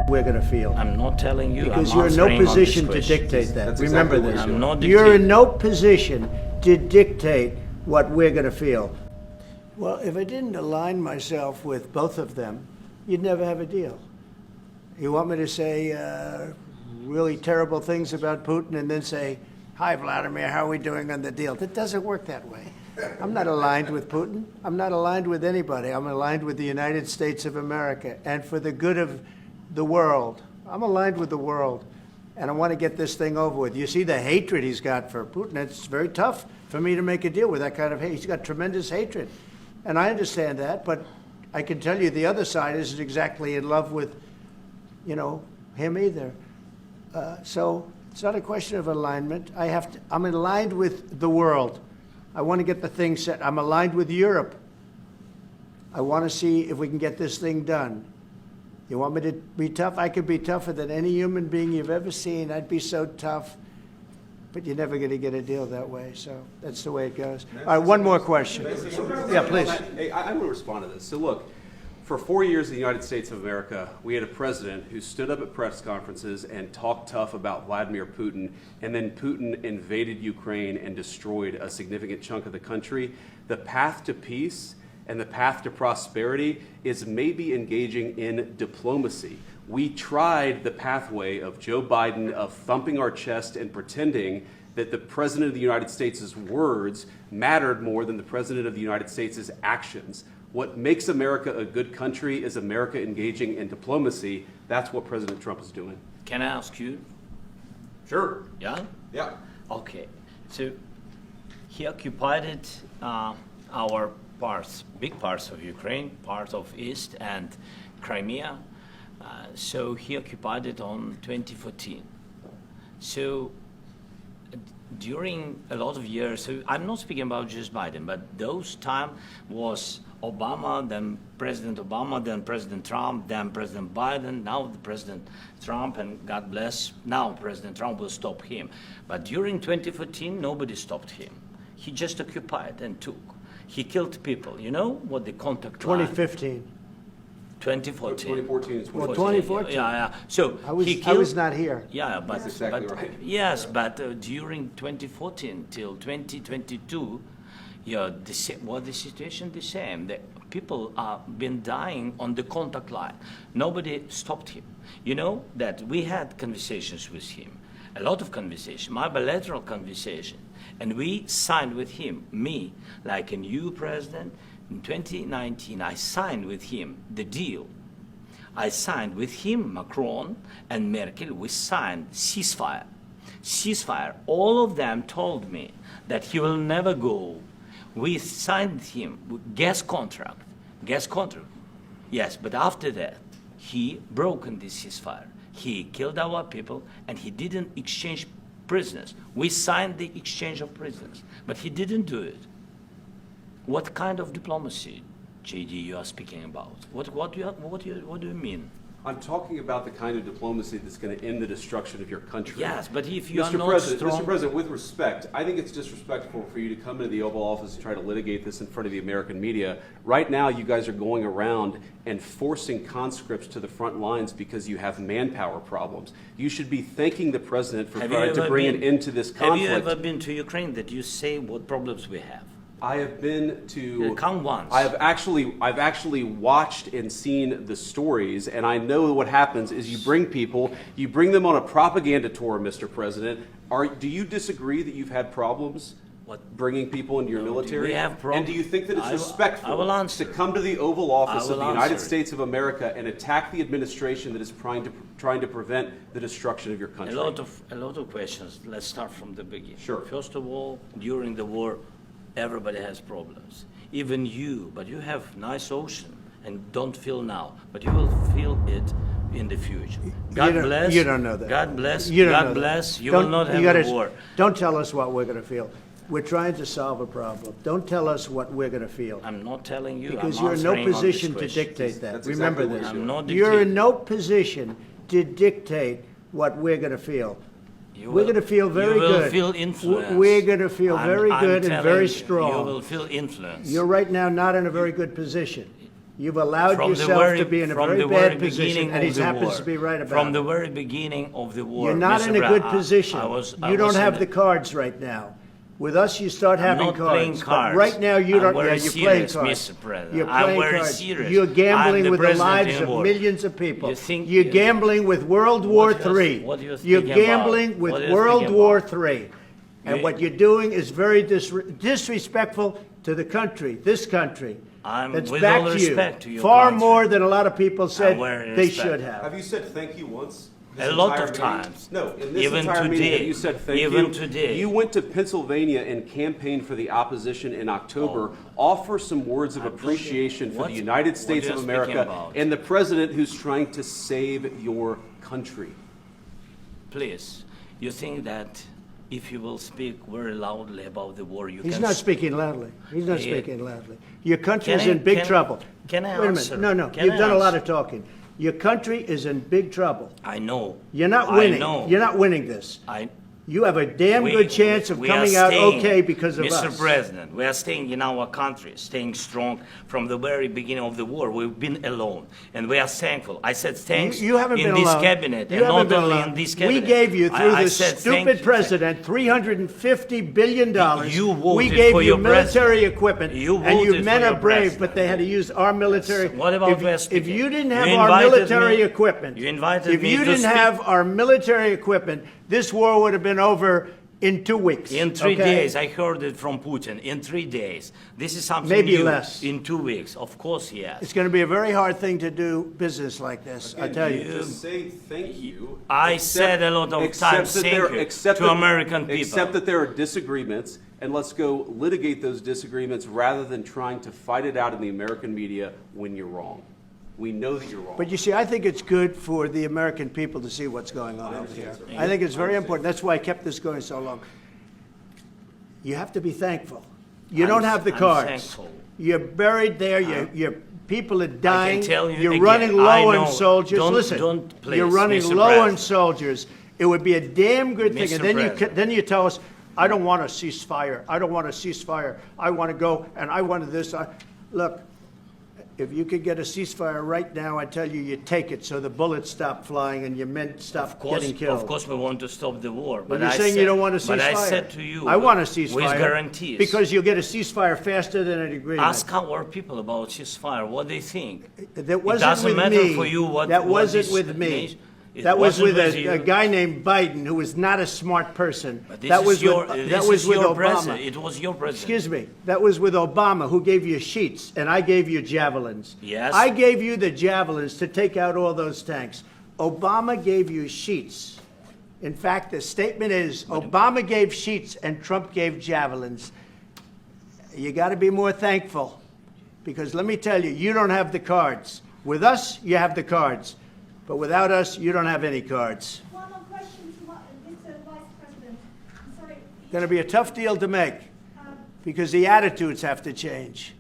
we're going to feel. I'm not telling you. Because I'm you're in no answering on this position to question. dictate that. That's Remember exactly this. what I'm not You're dictating. in no position to dictate what we're going to feel. Well, if I didn't align myself with both of them, you'd never have a deal. You want me to say really terrible things about Putin and then say, "Hi, Vladimir, how are we doing on the deal?" That doesn't work that way. I'm not aligned with Putin. I'm not aligned with anybody. I'm aligned with the United States of America. And for the good of the world, I'm aligned with the world. And I want to get this thing over with. You see the hatred he's got for Putin. It's very tough for me to make a deal with that kind of hate. He's got tremendous hatred. And I understand that, but I can tell you the other side isn't exactly in love with, him either. So it's not a question of alignment. I'm aligned with the world. I want to get the thing set. I'm aligned with Europe. I want to see if we can get this thing done. You want me to be tough? I could be tougher than any human being you've ever seen. I'd be so tough. But you're never going to get a deal that way. So that's the way it goes. All right, one more question. Yeah, please. Hey, I want to respond to this. So look, for 4 years in the United States of America, we had a president who stood up at press conferences and talked tough about Vladimir Putin, and then Putin invaded Ukraine and destroyed a significant chunk of the country. The path to peace and the path to prosperity is maybe engaging in diplomacy. We tried the pathway of Joe Biden, of thumping our chest and pretending that the President of the United States' words mattered more than the President of the United States' actions. What makes America a good country is America engaging in diplomacy. That's what President Trump is doing. Can I ask you? Sure. Yeah? Yeah. Okay. So he occupied our parts, big parts of Ukraine, part of East and Crimea. So he occupied it on 2014. So during a lot of years, so I'm not speaking about just Biden, but those time was Obama, then President Obama, then President Trump, then President Biden, now the President Trump, and God bless, now President Trump will stop him. But during 2014, nobody stopped him. He just occupied and took. He killed people. You know what the contact line? 2015. 2014. 2014 is Well, 2014. Yeah. So I he killed, was not here. Yeah, but, That's exactly but right. yes, but during 2014 till 2022, the situation the same. The people have been dying on the contact line. Nobody stopped him. You know that we had conversations with him, a lot of conversation, my bilateral conversation, and we signed with him, me, like a new president. In 2019, I signed with him the deal. I signed with him, Macron and Merkel, we signed ceasefire. Ceasefire, all of them told me that he will never go. We signed him with gas contract. Yes, but after that, he broken this ceasefire. He killed our people and he didn't exchange prisoners. We signed the exchange of prisoners, but he didn't do it. What kind of diplomacy, JD, you are speaking about? What do you mean? I'm talking about the kind of diplomacy that's going to end the destruction of your country. Yes, but if you are Mr. not President, strong... Mr. President, with respect, I think it's disrespectful for you to come into the Oval Office and try to litigate this in front of the American media. Right now, you guys are going around and forcing conscripts to the front lines because you have manpower problems. You should be thanking the President for trying to bring an end to this conflict. Have you ever been to Ukraine that you say what problems we have? I have been to. Count once. I've actually watched and seen the stories, and I know what happens is you bring them on a propaganda tour, Mr. President. Do you disagree that you've had problems bringing people into your military? We have problems. And do you think that it's respectful to come to the Oval Office of the United States of America and attack the administration that is trying to prevent the destruction of your country? A lot of questions. Let's start from the beginning. Sure. First of all, during the war, everybody has problems, even you, but you have nice ocean and don't feel now, but you will feel it in the future. God bless. You don't know that. God bless. You don't God know bless. That. You Don't- will not you have gotta- a war. Don't tell us what we're going to feel. We're trying to solve a problem. Don't tell us what we're going to feel. I'm not telling you. Because I'm you're in no answering on this position to question. dictate that. That's Remember exactly what this. I'm not You're in dictating. no position to dictate what we're going to feel. You We're will- going to feel very You will good. feel influence. We're going to feel very I'm good and telling very you, strong. You will feel influence. You're right now not in a very good position. You've allowed yourself to be in a very bad position, and he happens to be right about it. From the very beginning of the war, You're not in a good position. You don't have the cards. cards right now. With us, you start having not cards. playing cards. But right now, you I'm don't. very Yeah, you're playing serious, cards. Mr. President. You're I'm playing very cards. serious. You're gambling I'm with the president lives in of war. millions of people. You think- You're gambling with World War What do you- III. what do you You're think about? gambling with What do you World think War about? III. And You- what you're doing is very disrespectful to the country, this country. I'm That's with back all to you. respect to your Far country. more than a lot of people said very they respect. should have. Have you said thank you once? A lot of times. No, in this Even entire meeting, today. have you said thank you? Even today. You went to Pennsylvania and campaigned for the opposition in October. Offer some words of appreciation for What- the United what States are of you America speaking about? and the president who's trying to save your country. Please, you think that if you will speak very loudly about the war, you He's can... not speaking loudly. He's not Yeah. speaking loudly. Your country Can is I- in big can- trouble. can I Wait a answer? minute. No. Can You've I done a lot answer? of talking. Your country is in big trouble. I know. You're not I winning. know. You're not winning this. You have a damn good chance of we are coming out staying, okay because of Mr. us. President, we are staying in our country, staying strong from the very beginning of the war. We've been alone, and we are thankful. I said thanks You haven't in been this alone. cabinet, You and haven't not been only alone. in this cabinet. We gave you, through I this said thank stupid you. president, $350 billion. You voted we gave for you your military president. equipment, You and you voted men for are your brave, president. but they had to use our military. What about if, West if you didn't have You our invited military me- equipment, you invited if me you to didn't speak- have our military equipment, this war would have been over in 2 weeks. In 3 okay? days, I heard it from Putin. In 3 days, this is something Maybe new. less. In 2 weeks, of course, yes. It's going to be a very hard thing to do business like this, I tell you. Just say thank you. I said a lot of Except times that thank there- you except to that- American people. Except that there are disagreements, and let's go litigate those disagreements rather than trying to fight it out in the American media when you're wrong. We know that you're wrong. But you see, I think it's good for the American people to see what's going on out here. I think it's very important. That's why I kept this going so long. You have to be thankful. You don't have the I'm cards. thankful. You're buried there. Your people are dying. tell you You're again, running I low know. on soldiers. Don't- Listen, don't, please, you're running Mr. low on President. soldiers. It would be a damn good thing. Mr. And then President. then you tell us, I don't want a ceasefire. I don't want a ceasefire. I want to go and I want this. Look, if you could get a ceasefire right now, I tell you, you take it so the bullets stop flying and your men stop getting killed. Of course, we want to stop the war. But But you're I saying said, you don't want a ceasefire. But I said to you, I want a ceasefire. with guarantees. Because you'll get a ceasefire faster than an agreement. Ask our people about ceasefire, what they think. That wasn't doesn't with matter me. for you what- that what wasn't this with me. nation- it That was wasn't with with a you. guy named Biden, who was not a smart person. But this that is was your, with, this that was is with your Obama. president. It was your president. Excuse me. That was with Obama, who gave you sheets, and I gave you javelins. Yes. I gave you the javelins to take out all those tanks. Obama gave you sheets. In fact, the statement is Obama gave sheets and Trump gave javelins. You got to be more thankful, because let me tell you, you don't have the cards. With us, you have the cards. But without us, you don't have any cards. One more question to Mr. Vice President. I'm sorry. Going to be a tough deal to make, because the attitudes have to change.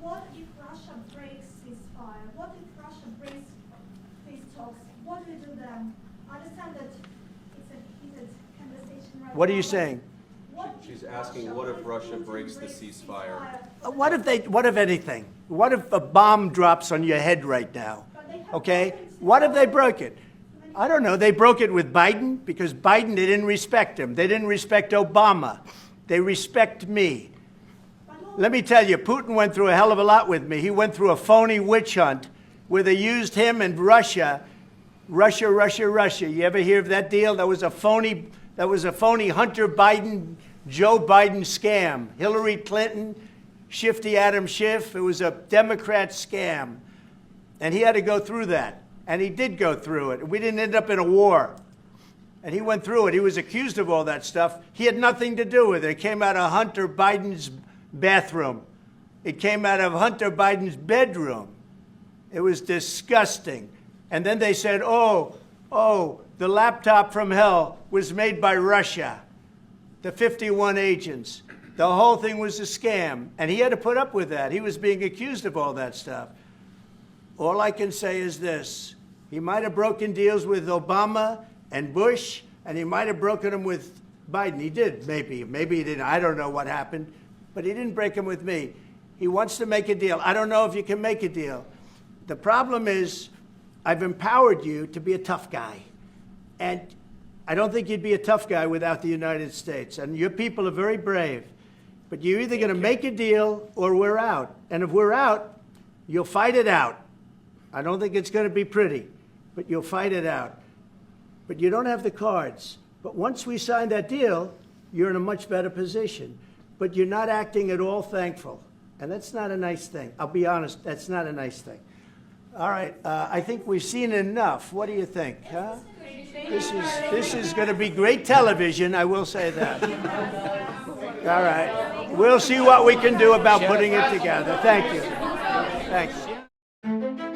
What if Russia breaks ceasefire? What if Russia breaks peace talks? What do we do then? I understand that it's a heated conversation right now. What are you but saying? what if She's asking, what if Russia breaks the ceasefire? What if anything? What if a bomb drops on your head right now? Okay? What if they broke it? I don't know. They broke it with Biden because Biden, they didn't respect him. They didn't respect Obama. They respect me. Let me tell you, Putin went through a hell of a lot with me. He went through a phony witch hunt where they used him and Russia. Russia. You ever hear of that deal? That was a phony Hunter Biden, Joe Biden scam. Hillary Clinton, Shifty Adam Schiff. It was a Democrat scam. And he had to go through that. And he did go through it. We didn't end up in a war. And he went through it. He was accused of all that stuff. He had nothing to do with it. It came out of Hunter Biden's bathroom. It came out of Hunter Biden's bedroom. It was disgusting. And then they said, oh, the laptop from hell was made by Russia. The 51 agents. The whole thing was a scam. And he had to put up with that. He was being accused of all that stuff. All I can say is this. He might have broken deals with Obama and Bush, and he might have broken them with Biden. He did, maybe. Maybe he didn't. I don't know what happened. But he didn't break them with me. He wants to make a deal. I don't know if you can make a deal. The problem is I've empowered you to be a tough guy. And I don't think you'd be a tough guy without the United States. And your people are very brave. But you're either going to make a deal or we're out. And if we're out, you'll fight it out. I don't think it's going to be pretty, but you'll fight it out. But you don't have the cards. But once we sign that deal, you're in a much better position. But you're not acting at all thankful. And that's not a nice thing. I'll be honest, that's not a nice thing. All right, I think we've seen enough. What do you think? Huh? This is going to be great television, I will say that. All right. We'll see what we can do about putting it together. Thank you. Thanks.